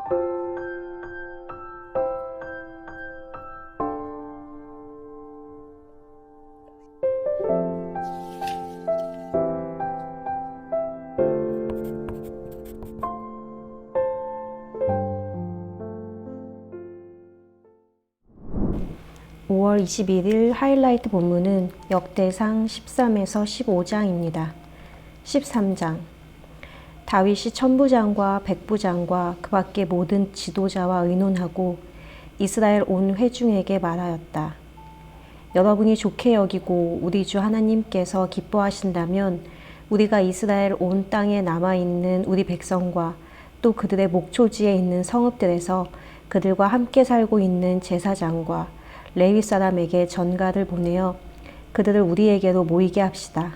(5월 21일) 하이라이트 본문은 역대상 13에서 15장입니다. 13장. 다윗이 천부장과 백부장과 그 밖의 모든 지도자와 의논하고 이스라엘 온 회중에게 말하였다. 여러분이 좋게 여기고 우리 주 하나님께서 기뻐하신다면 우리가 이스라엘 온 땅에 남아있는 우리 백성과 또 그들의 목초지에 있는 성읍들에서 그들과 함께 살고 있는 제사장과 레위 사람에게 전가를 보내어 그들을 우리에게로 모이게 합시다.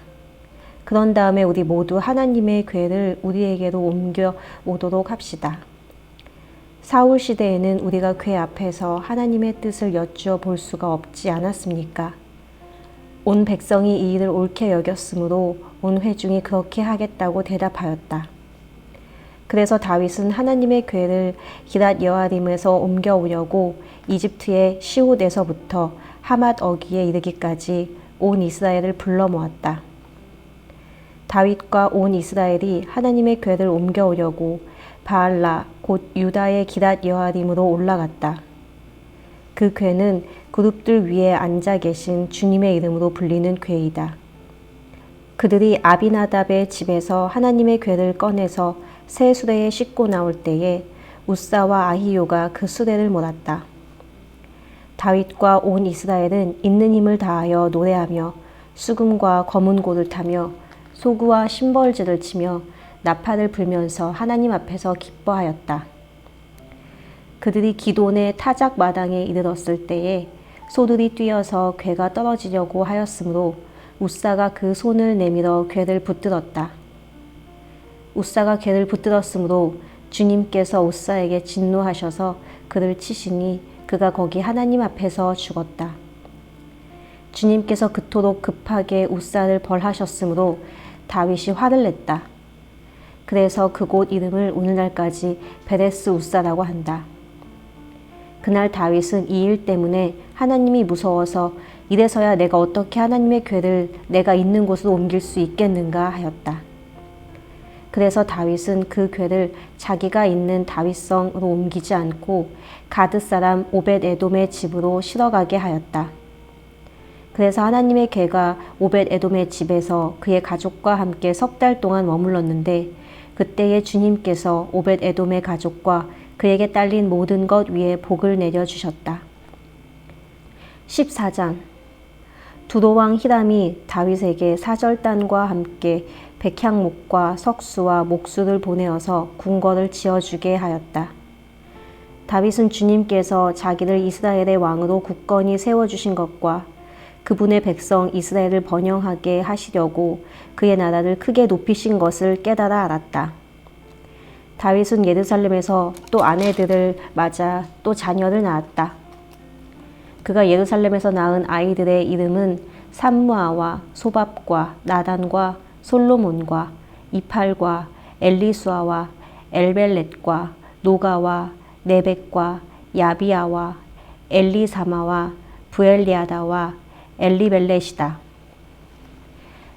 그런 다음에 우리 모두 하나님의 궤를 우리에게로 옮겨 오도록 합시다. 사울 시대에는 우리가 궤 앞에서 하나님의 뜻을 여쭈어 볼 수가 없지 않았습니까? 온 백성이 이 일을 옳게 여겼으므로 온 회중이 그렇게 하겠다고 대답하였다. 그래서 다윗은 하나님의 궤를 기랏 여아림에서 옮겨오려고 이집트의 시옷에서부터 하맛 어기에 이르기까지 온 이스라엘을 불러 모았다. 다윗과 온 이스라엘이 하나님의 궤를 옮겨오려고 바알라 곧 유다의 기랏 여아림으로 올라갔다. 그 궤는 그룹들 위에 앉아 계신 주님의 이름으로 불리는 궤이다. 그들이 아비나답의 집에서 하나님의 궤를 꺼내서 새 수레에 싣고 나올 때에 우사와 아히요가 그 수레를 몰았다. 다윗과 온 이스라엘은 있는 힘을 다하여 노래하며 수금과 거문고를 타며 소구와 심벌지를 치며 나팔을 불면서 하나님 앞에서 기뻐하였다. 그들이 기돈의 타작 마당에 이르렀을 때에 소들이 뛰어서 궤가 떨어지려고 하였으므로 우사가 그 손을 내밀어 궤를 붙들었다. 우사가 궤를 붙들었으므로 주님께서 우사에게 진노하셔서 그를 치시니 그가 거기 하나님 앞에서 죽었다. 주님께서 그토록 급하게 우사를 벌하셨으므로 다윗이 화를 냈다. 그래서 그곳 이름을 오늘날까지 베레스 우사라고 한다. 그날 다윗은 이 일 때문에 하나님이 무서워서 이래서야 내가 어떻게 하나님의 궤를 내가 있는 곳으로 옮길 수 있겠는가 하였다. 그래서 다윗은 그 궤를 자기가 있는 다윗성으로 옮기지 않고 가드 사람 오벳 에돔의 집으로 실어가게 하였다. 그래서 하나님의 궤가 오벳 에돔의 집에서 그의 가족과 함께 3달 동안 머물렀는데 그때에 주님께서 오벳 에돔의 가족과 그에게 딸린 모든 것 위에 복을 내려주셨다. 14장. 두로왕 히람이 다윗에게 사절단과 함께 백향목과 석수와 목수를 보내어서 궁궐을 지어주게 하였다. 다윗은 주님께서 자기를 이스라엘의 왕으로 굳건히 세워주신 것과 그분의 백성 이스라엘을 번영하게 하시려고 그의 나라를 크게 높이신 것을 깨달아 알았다. 다윗은 예루살렘에서 또 아내들을 맞아 또 자녀를 낳았다. 그가 예루살렘에서 낳은 아이들의 이름은 삼무아와 소밥과 나단과 솔로몬과 이팔과 엘리수아와 엘벨렛과 노가와 네벡과 야비아와 엘리사마와 부엘리아다와 엘리벨렛이다.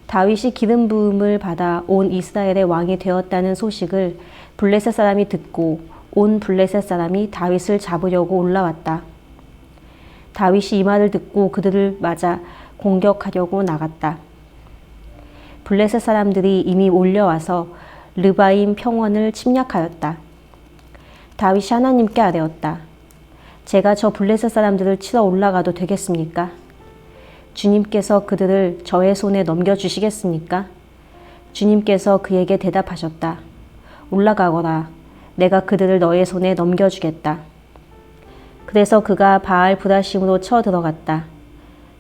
다윗이 기름 부음을 받아 온 이스라엘의 왕이 되었다는 소식을 블레셋 사람이 듣고 온 블레셋 사람이 다윗을 잡으려고 올라왔다. 다윗이 이 말을 듣고 그들을 맞아 공격하려고 나갔다. 블레셋 사람들이 이미 올려와서 르바임 평원을 침략하였다. 다윗이 하나님께 아뢰었다. 제가 저 블레셋 사람들을 치러 올라가도 되겠습니까? 주님께서 그들을 저의 손에 넘겨주시겠습니까? 주님께서 그에게 대답하셨다. 올라가거라. 내가 그들을 너의 손에 넘겨주겠다. 그래서 그가 바알 브라심으로 쳐들어갔다.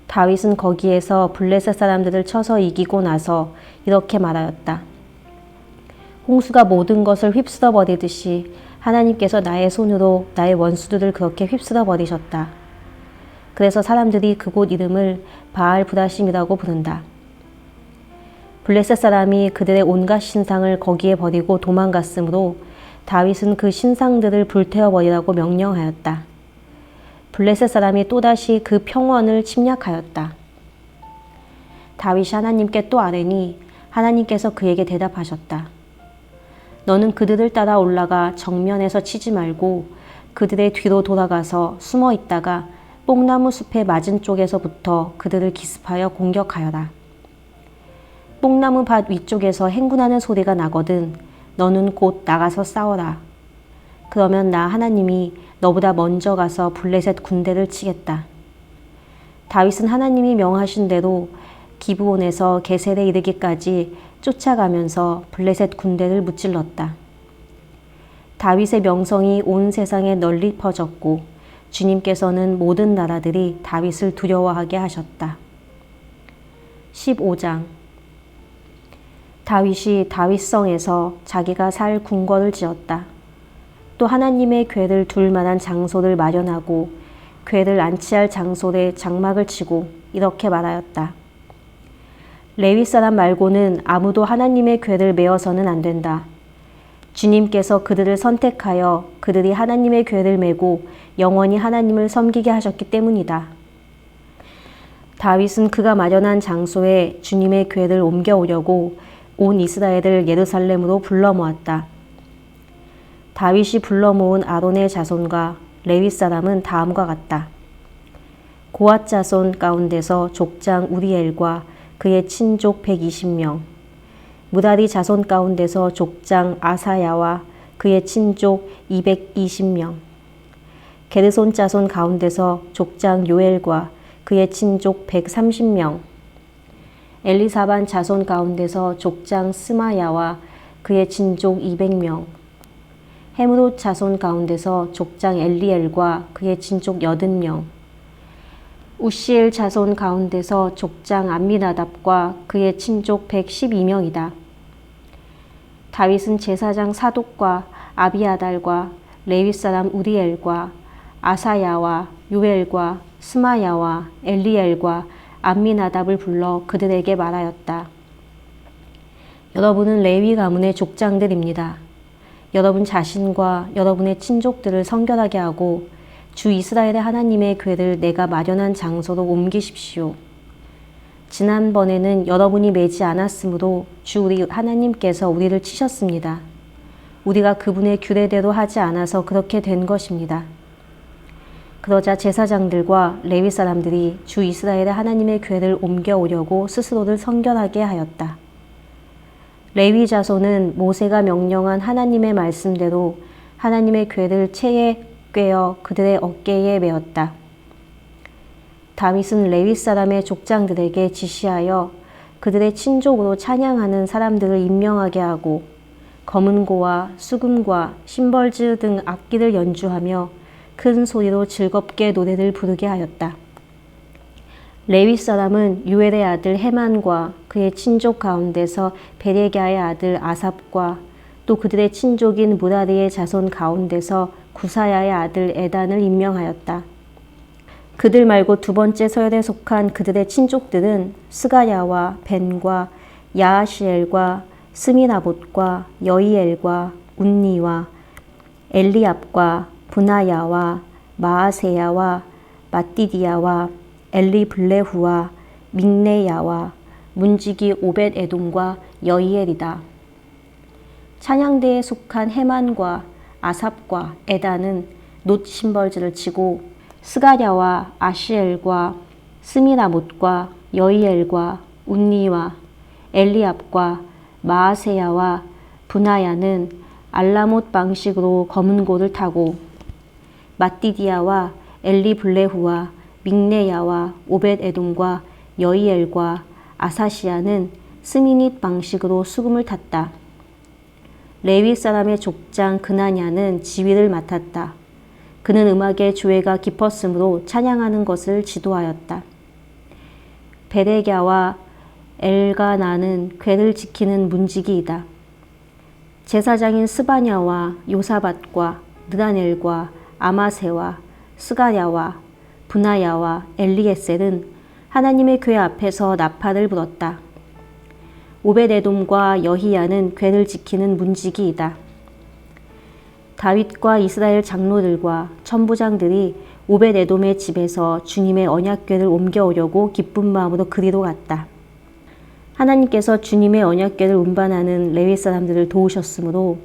다윗은 거기에서 블레셋 사람들을 쳐서 이기고 나서 이렇게 말하였다. 홍수가 모든 것을 휩쓸어 버리듯이 하나님께서 나의 손으로 나의 원수들을 그렇게 휩쓸어 버리셨다. 그래서 사람들이 그곳 이름을 바알 브라심이라고 부른다. 블레셋 사람이 그들의 온갖 신상을 거기에 버리고 도망갔으므로 다윗은 그 신상들을 불태워버리라고 명령하였다. 블레셋 사람이 또다시 그 평원을 침략하였다. 다윗이 하나님께 또 아뢰니 하나님께서 그에게 대답하셨다. 너는 그들을 따라 올라가 정면에서 치지 말고 그들의 뒤로 돌아가서 숨어 있다가 뽕나무 숲의 맞은 쪽에서부터 그들을 기습하여 공격하여라. 뽕나무 밭 위쪽에서 행군하는 소리가 나거든 너는 곧 나가서 싸워라. 그러면 나 하나님이 너보다 먼저 가서 블레셋 군대를 치겠다. 다윗은 하나님이 명하신 대로 기브온에서 게셀에 이르기까지 쫓아가면서 블레셋 군대를 무찔렀다. 다윗의 명성이 온 세상에 널리 퍼졌고 주님께서는 모든 나라들이 다윗을 두려워하게 하셨다. 15장 다윗이 다윗성에서 자기가 살 궁궐을 지었다. 또 하나님의 궤를 둘 만한 장소를 마련하고 궤를 안치할 장소에 장막을 치고 이렇게 말하였다. 레위 사람 말고는 아무도 하나님의 궤를 메어서는 안 된다. 주님께서 그들을 선택하여 그들이 하나님의 궤를 메고 영원히 하나님을 섬기게 하셨기 때문이다. 다윗은 그가 마련한 장소에 주님의 궤를 옮겨오려고 온 이스라엘을 예루살렘으로 불러 모았다. 다윗이 불러 모은 아론의 자손과 레위 사람은 다음과 같다. 고앗 자손 가운데서 족장 우리엘과 그의 친족 120명, 무다리 자손 가운데서 족장 아사야와 그의 친족 220명, 게르손 자손 가운데서 족장 요엘과 그의 친족 130명, 엘리사반 자손 가운데서 족장 스마야와 그의 친족 200명, 헤므롯 자손 가운데서 족장 엘리엘과 그의 친족 80명, 우시엘 자손 가운데서 족장 암미나답과 그의 친족 112명이다. 다윗은 제사장 사독과 아비아달과 레위 사람 우리엘과 아사야와 요엘과 스마야와 엘리엘과 암미나답을 불러 그들에게 말하였다. 여러분은 레위 가문의 족장들입니다. 여러분 자신과 여러분의 친족들을 성결하게 하고 주 이스라엘의 하나님의 궤를 내가 마련한 장소로 옮기십시오. 지난번에는 여러분이 매지 않았으므로 주 우리 하나님께서 우리를 치셨습니다. 우리가 그분의 규례대로 하지 않아서 그렇게 된 것입니다. 그러자 제사장들과 레위 사람들이 주 이스라엘의 하나님의 궤를 옮겨오려고 스스로를 성결하게 하였다. 레위 자손은 모세가 명령한 하나님의 말씀대로 하나님의 궤를 채에 꿰어 그들의 어깨에 메었다. 다윗은 레위 사람의 족장들에게 지시하여 그들의 친족으로 찬양하는 사람들을 임명하게 하고 검은고와 수금과 심벌즈 등 악기를 연주하며 큰 소리로 즐겁게 노래를 부르게 하였다. 레위 사람은 유엘의 아들 헤만과 그의 친족 가운데서 베레갸의 아들 아삽과 또 그들의 친족인 무라리의 자손 가운데서 구사야의 아들 에단을 임명하였다. 그들 말고 두 번째 서열에 속한 그들의 친족들은 스가야와 벤과 야하시엘과 스미나봇과 여이엘과 운니와 엘리압과 분하야와 마아세야와 마띠디야와 엘리블레후와 믹네야와 문지기 오벳 에돔과 여이엘이다. 찬양대에 속한 헤만과 아삽과 에단은 놋 심벌즈를 치고 스가랴와 아시엘과 스미나못과 여이엘과 운니와 엘리압과 마아세야와 분하야는 알라못 방식으로 검은고를 타고 마띠디야와 엘리블레후와 믹네야와 오벳 에돔과 여이엘과 아사시야는 스미닛 방식으로 수금을 탔다. 레위 사람의 족장 그나냐는 지휘를 맡았다. 그는 음악의 조예가 깊었으므로 찬양하는 것을 지도하였다. 베레갸와 엘가나는 궤를 지키는 문지기이다. 제사장인 스바냐와 요사밧과 느다넬과 아마세와 스가랴와 분하야와 엘리에셀은 하나님의 궤 앞에서 나팔을 불었다. 오벳에돔과 여히야는 궤를 지키는 문지기이다. 다윗과 이스라엘 장로들과 천부장들이 오벳에돔의 집에서 주님의 언약궤를 옮겨오려고 기쁜 마음으로 그리로 갔다. 하나님께서 주님의 언약궤를 운반하는 레위 사람들을 도우셨으므로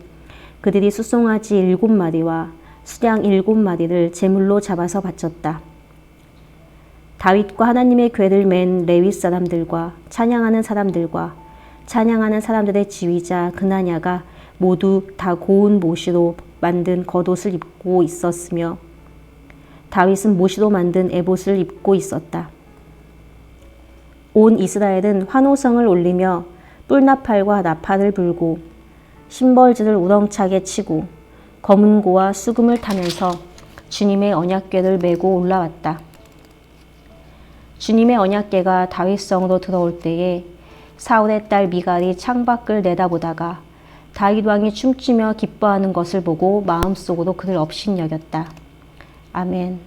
그들이 숫송아지 7마리와 수양 7마리를 제물로 잡아서 바쳤다. 다윗과 하나님의 궤를 맨 레위 사람들과 찬양하는 사람들의 지휘자 그나냐가 모두 다 고운 모시로 만든 겉옷을 입고 있었으며 다윗은 모시로 만든 에봇을 입고 있었다. 온 이스라엘은 환호성을 올리며 뿔나팔과 나팔을 불고 심벌즈를 우렁차게 치고 검은고와 수금을 타면서 주님의 언약궤를 메고 올라왔다. 주님의 언약궤가 다윗성으로 들어올 때에 사울의 딸 미갈이 창밖을 내다보다가 다윗 왕이 춤추며 기뻐하는 것을 보고 마음속으로 그를 업신여겼다. 아멘.